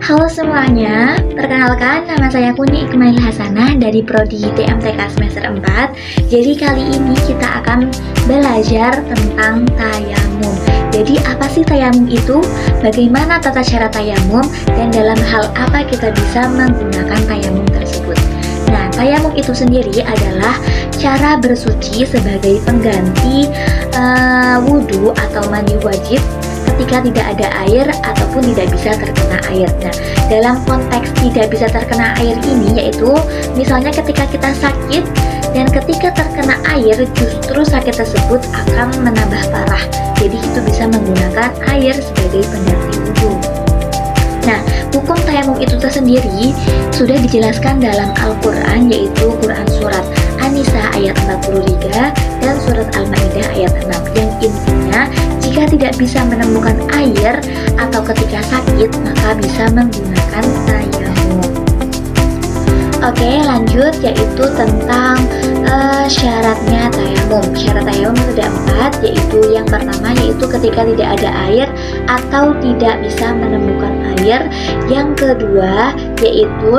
Halo semuanya, perkenalkan nama saya Puni Ikmail Hasanah dari Prodi TMTK semester 4. Jadi kali ini kita akan belajar tentang tayamum. Jadi apa sih tayamum itu? Bagaimana tata cara tayamum? Dan dalam hal apa kita bisa menggunakan tayamum tersebut? Nah, tayamum itu sendiri adalah cara bersuci sebagai pengganti wudhu atau mandi wajib ketika tidak ada air ataupun tidak bisa terkena air. Nah, dalam konteks tidak bisa terkena air ini yaitu misalnya ketika kita sakit dan ketika terkena air justru sakit tersebut akan menambah parah. Jadi itu bisa menggunakan air sebagai pengganti wudhu. Nah, hukum tayamum itu tersendiri sudah dijelaskan dalam Al-Quran, yaitu Quran surat An-Nisa ayat 43 dan surat Al-Maidah ayat 6, yang intinya jika tidak bisa menemukan air atau ketika sakit maka bisa menggunakan tayamum. Oke, lanjut, yaitu tentang syaratnya tayamum. Syarat tayamum ada 4, yaitu yang pertama yaitu ketika tidak ada air atau tidak bisa menemukan air. Yang kedua yaitu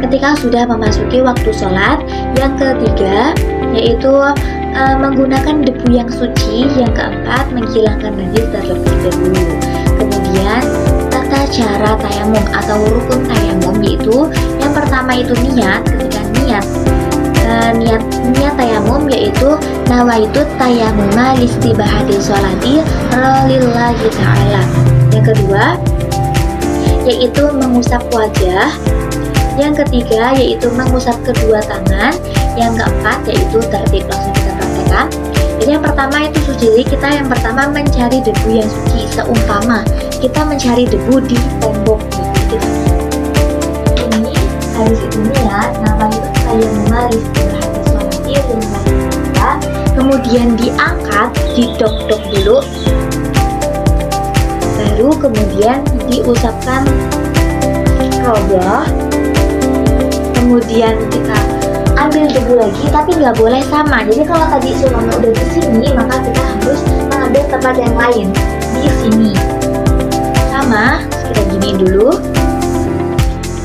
ketika sudah memasuki waktu sholat. Yang ketiga yaitu menggunakan debu yang suci. Yang keempat menghilangkan najis terlebih dahulu. Kemudian tata cara tayamum atau rukun tayamum yaitu yang pertama itu niat. Ketika niat tayamum yaitu nawaitu tayamuma listibahati sholati lillahi ta'ala. Yang kedua yaitu mengusap wajah. Yang ketiga yaitu mengusap kedua tangan. Yang keempat yaitu tertib. Langsung kita praktekkan. Jadi yang pertama itu suci. Kita yang pertama mencari debu yang suci. Seumpama kita mencari debu di tembok kita. Ini habis itu niat nama itu tayamuma listibahati sholati lillahi ta'ala. Kemudian diangkat, didok-dok dulu. Baru kemudian diusapkan wajah. Kemudian kita ambil debu lagi, tapi nggak boleh sama. Jadi kalau tadi semuanya udah di sini, maka kita harus mengambil tempat yang lain di sini. Sama, kita giniin dulu.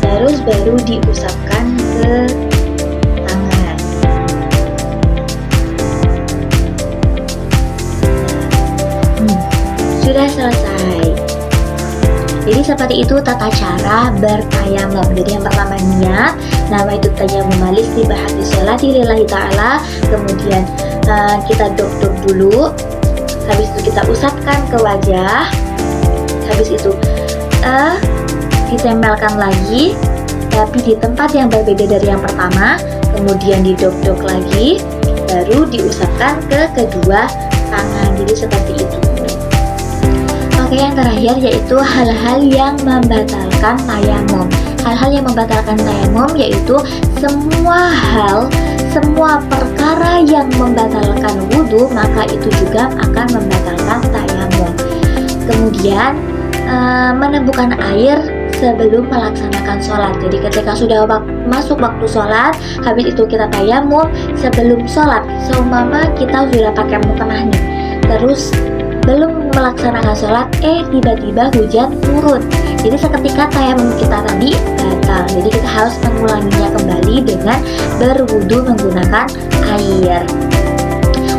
Terus baru diusapkan ke tangan. Sudah selesai. Jadi seperti itu tata cara bertayamum. Jadi yang pertama niat, nama itu tayamum listibahati sholati lillahi ta'ala. Kemudian kita dok-dok dulu. Habis itu kita usapkan ke wajah. Habis itu ditempelkan lagi, tapi di tempat yang berbeda dari yang pertama. Kemudian didok-dok lagi, baru diusapkan ke kedua tangan. Jadi seperti itu. Oke, yang terakhir yaitu hal-hal yang membatalkan tayamum. Hal-hal yang membatalkan tayamum yaitu semua perkara yang membatalkan wudhu, maka itu juga akan membatalkan tayamum. Kemudian menemukan air sebelum melaksanakan sholat. Jadi ketika sudah masuk waktu sholat, habis itu kita tayamum sebelum sholat. Seumpama kita sudah pakai mukena nih, terus belum melaksanakan sholat, tiba-tiba hujan turun. Jadi seketika tayamum kita tadi batal. Jadi kita harus mengulanginya kembali dengan berwudu menggunakan air.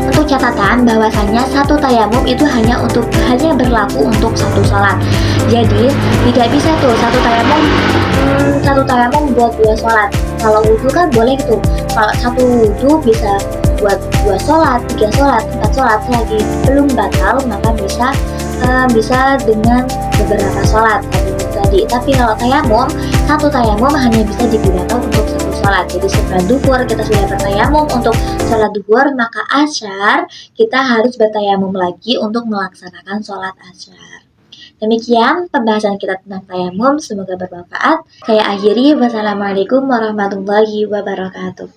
Untuk catatan bahwasanya satu tayamum itu hanya berlaku untuk satu sholat. Jadi tidak bisa tuh satu tayamum buat 2 sholat. Kalau wudu kan boleh gitu. Kalau satu wudu bisa buat 2 sholat, 3 sholat, 4 sholat. Selagi belum batal maka bisa dengan beberapa sholat tadi. Tapi kalau satu tayamum hanya bisa digunakan untuk satu sholat. Jadi setelah duhur kita sudah bertayamum untuk sholat duhur, maka asyar kita harus bertayamum lagi untuk melaksanakan sholat asyar. Demikian pembahasan kita tentang tayamum, semoga bermanfaat. Saya akhiri, wassalamualaikum warahmatullahi wabarakatuh.